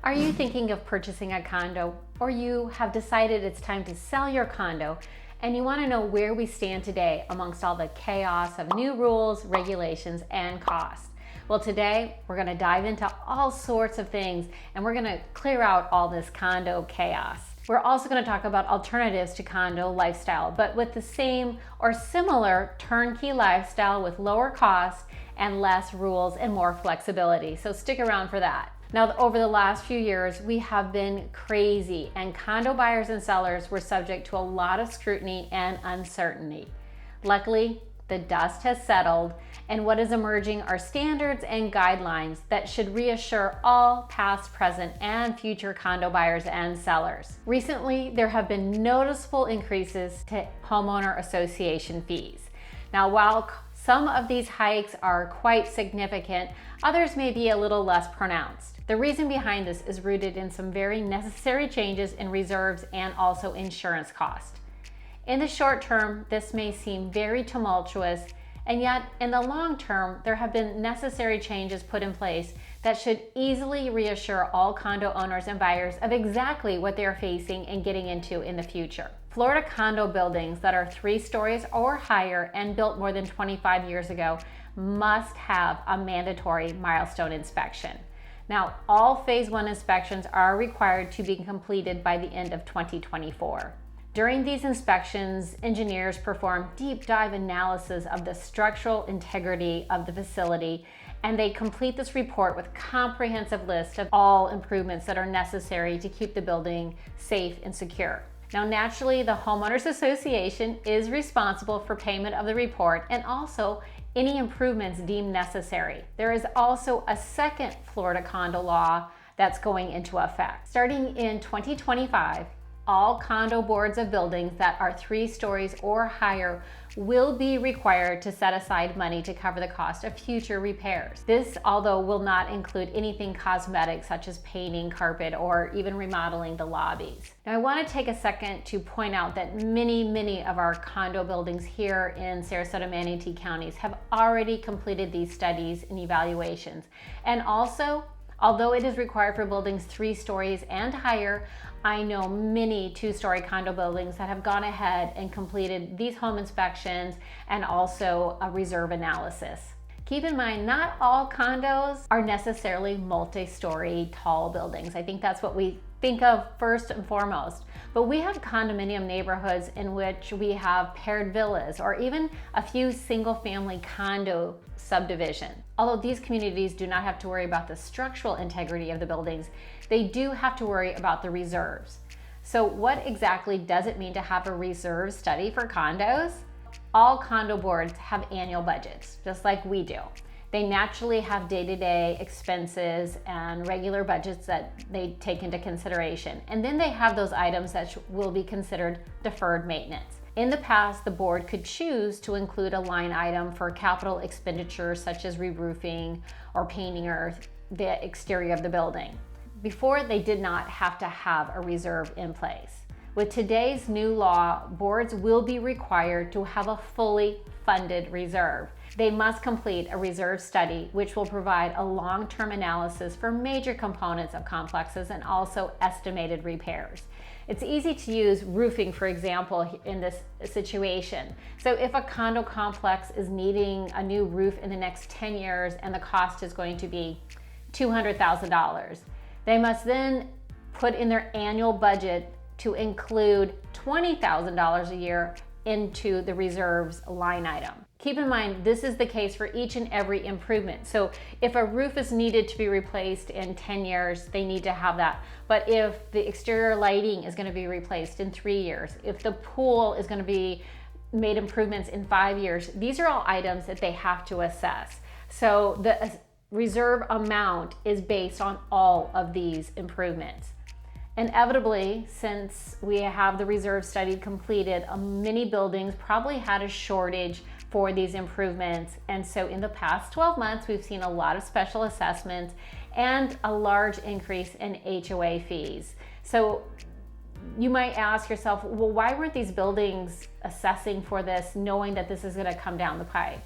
Are you thinking of purchasing a condo, or you have decided it's time to sell your condo and you want to know where we stand today amongst all the chaos of new rules, regulations, and costs? Well, today we're going to dive into all sorts of things and we're going to clear out all this condo chaos. We're also going to talk about alternatives to condo lifestyle, but with the same or similar turnkey lifestyle with lower costs and less rules and more flexibility. So stick around for that. Now, over the last few years, we have been crazy, and condo buyers and sellers were subject to a lot of scrutiny and uncertainty. Luckily, the dust has settled, and what is emerging are standards and guidelines that should reassure all past, present, and future condo buyers and sellers. Recently, there have been noticeable increases to homeowner association fees. Now, while some of these hikes are quite significant, others may be a little less pronounced. The reason behind this is rooted in some very necessary changes in reserves and also insurance costs. In the short term, this may seem very tumultuous, and yet in the long term, there have been necessary changes put in place that should easily reassure all condo owners and buyers of exactly what they are facing and getting into in the future. Florida condo buildings that are 3 stories or higher and built more than 25 years ago must have a mandatory milestone inspection. Now, all phase 1 inspections are required to be completed by the end of 2024. During these inspections, engineers perform deep dive analysis of the structural integrity of the facility, and they complete this report with a comprehensive list of all improvements that are necessary to keep the building safe and secure. Now, naturally, the Homeowners Association is responsible for payment of the report and also any improvements deemed necessary. There is also a second Florida condo law that's going into effect. Starting in 2025, all condo boards of buildings that are 3 stories or higher will be required to set aside money to cover the cost of future repairs. This, although, will not include anything cosmetic such as painting, carpet, or even remodeling the lobbies. Now, I want to take a second to point out that many of our condo buildings here in Sarasota, Manatee counties have already completed these studies and evaluations. And also, although it is required for buildings 3 stories and higher, I know many 2-story condo buildings that have gone ahead and completed these home inspections and also a reserve analysis. Keep in mind, not all condos are necessarily multi-story tall buildings. I think that's what we think of first and foremost. But we have condominium neighborhoods in which we have paired villas or even a few single-family condo subdivision. Although these communities do not have to worry about the structural integrity of the buildings, they do have to worry about the reserves. So what exactly does it mean to have a reserve study for condos? All condo boards have annual budgets, just like we do. They naturally have day-to-day expenses and regular budgets that they take into consideration. And then they have those items that will be considered deferred maintenance. In the past, the board could choose to include a line item for capital expenditures such as re-roofing or painting or the exterior of the building. Before, they did not have to have a reserve in place. With today's new law, boards will be required to have a fully funded reserve. They must complete a reserve study, which will provide a long-term analysis for major components of complexes and also estimated repairs. It's easy to use roofing, for example, in this situation. So if a condo complex is needing a new roof in the next 10 years and the cost is going to be $200,000, they must then put in their annual budget to include $20,000 a year into the reserves line item. Keep in mind, this is the case for each and every improvement. So if a roof is needed to be replaced in 10 years, they need to have that. But if the exterior lighting is going to be replaced in 3 years, if the pool is going to be made improvements in 5 years, these are all items that they have to assess. So the reserve amount is based on all of these improvements. Inevitably, since we have the reserve study completed, many buildings probably had a shortage for these improvements. And so in the past 12 months, we've seen a lot of special assessments and a large increase in HOA fees. So you might ask yourself, well, why weren't these buildings assessing for this knowing that this is going to come down the pike?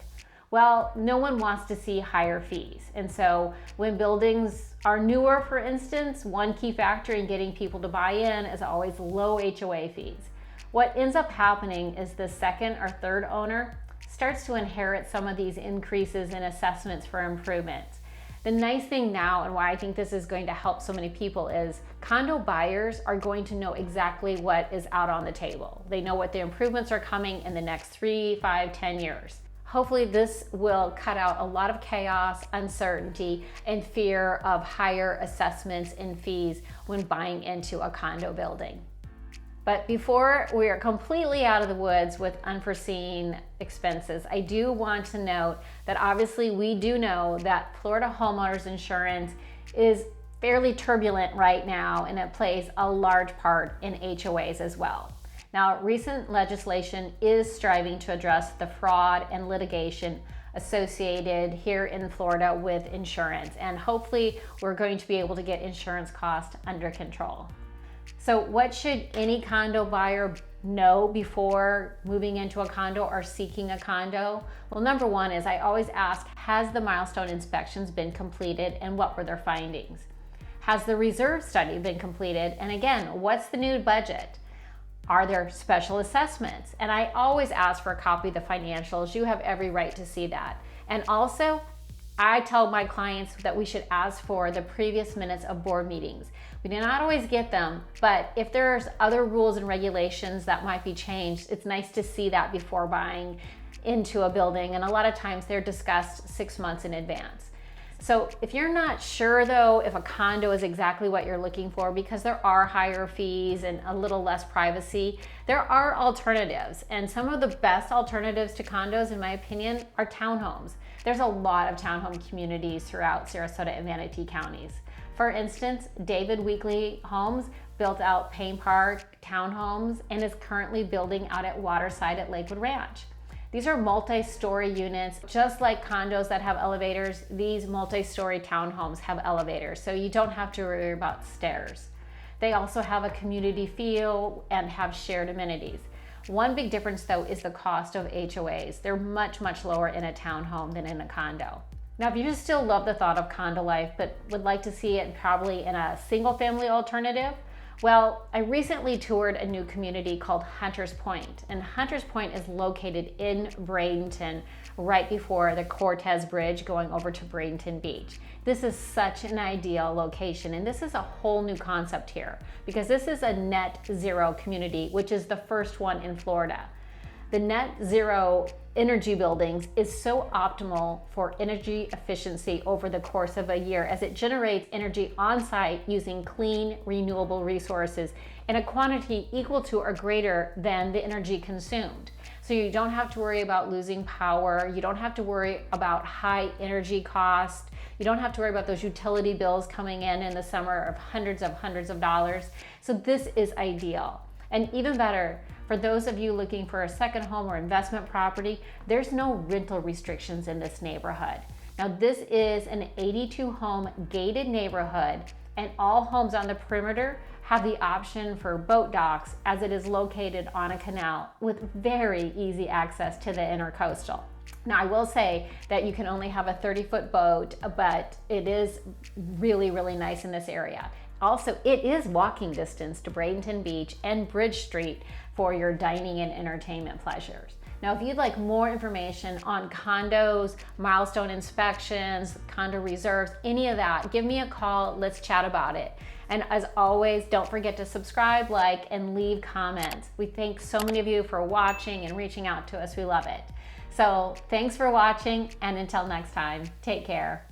Well, no one wants to see higher fees. And so when buildings are newer, for instance, one key factor in getting people to buy in is always low HOA fees. What ends up happening is the second or third owner starts to inherit some of these increases in assessments for improvements. The nice thing now, and why I think this is going to help so many people, is condo buyers are going to know exactly what is out on the table. They know what the improvements are coming in the next 3, 5, 10 years. Hopefully this will cut out a lot of chaos, uncertainty, and fear of higher assessments and fees when buying into a condo building. But before we are completely out of the woods with unforeseen expenses, I do want to note that obviously we do know that Florida homeowners insurance is fairly turbulent right now, and it plays a large part in HOAs as well. Now, recent legislation is striving to address the fraud and litigation associated here in Florida with insurance, and hopefully we're going to be able to get insurance costs under control. So what should any condo buyer know before moving into a condo or seeking a condo? Well, number one is I always ask, has the milestone inspections been completed and what were their findings? Has the reserve study been completed? And again, what's the new budget? Are there special assessments? And I always ask for a copy of the financials. You have every right to see that. And also, I tell my clients that we should ask for the previous minutes of board meetings. We do not always get them, but if there's other rules and regulations that might be changed, it's nice to see that before buying into a building. And a lot of times they're discussed 6 months in advance. So if you're not sure though, if a condo is exactly what you're looking for, because there are higher fees and a little less privacy, there are alternatives. And some of the best alternatives to condos, in my opinion, are townhomes. There's a lot of townhome communities throughout Sarasota and Manatee counties. For instance, David Weekly Homes built out Payne Park townhomes and is currently building out at Waterside at Lakewood Ranch. These are multi-story units. Just like condos that have elevators, these multi-story townhomes have elevators, so you don't have to worry about stairs. They also have a community feel and have shared amenities. One big difference though is the cost of HOAs. They're much, much lower in a townhome than in a condo. Now, if you just still love the thought of condo life, but would like to see it probably in a single family alternative, well, I recently toured a new community called Hunters Point, and Hunters Point is located in Bradenton, right before the Cortez Bridge going over to Bradenton Beach. This is such an ideal location, and this is a whole new concept here, because this is a net zero community, which is the first one in Florida. The net zero energy buildings is so optimal for energy efficiency over the course of a year, as it generates energy on site using clean, renewable resources in a quantity equal to or greater than the energy consumed. So you don't have to worry about losing power. You don't have to worry about high energy cost. You don't have to worry about those utility bills coming in the summer of hundreds of dollars. So this is ideal. And even better, for those of you looking for a second home or investment property, there's no rental restrictions in this neighborhood. Now, this is an 82 home gated neighborhood, and all homes on the perimeter have the option for boat docks, as it is located on a canal with very easy access to the intercoastal. Now, I will say that you can only have a 30-foot boat, but it is really, really nice in this area. Also, it is walking distance to Bradenton Beach and Bridge Street for your dining and entertainment pleasures. Now, if you'd like more information on condos, milestone inspections, condo reserves, any of that, give me a call. Let's chat about it. And as always, don't forget to subscribe, like, and leave comments. We thank so many of you for watching and reaching out to us. We love it. So thanks for watching, and until next time, take care.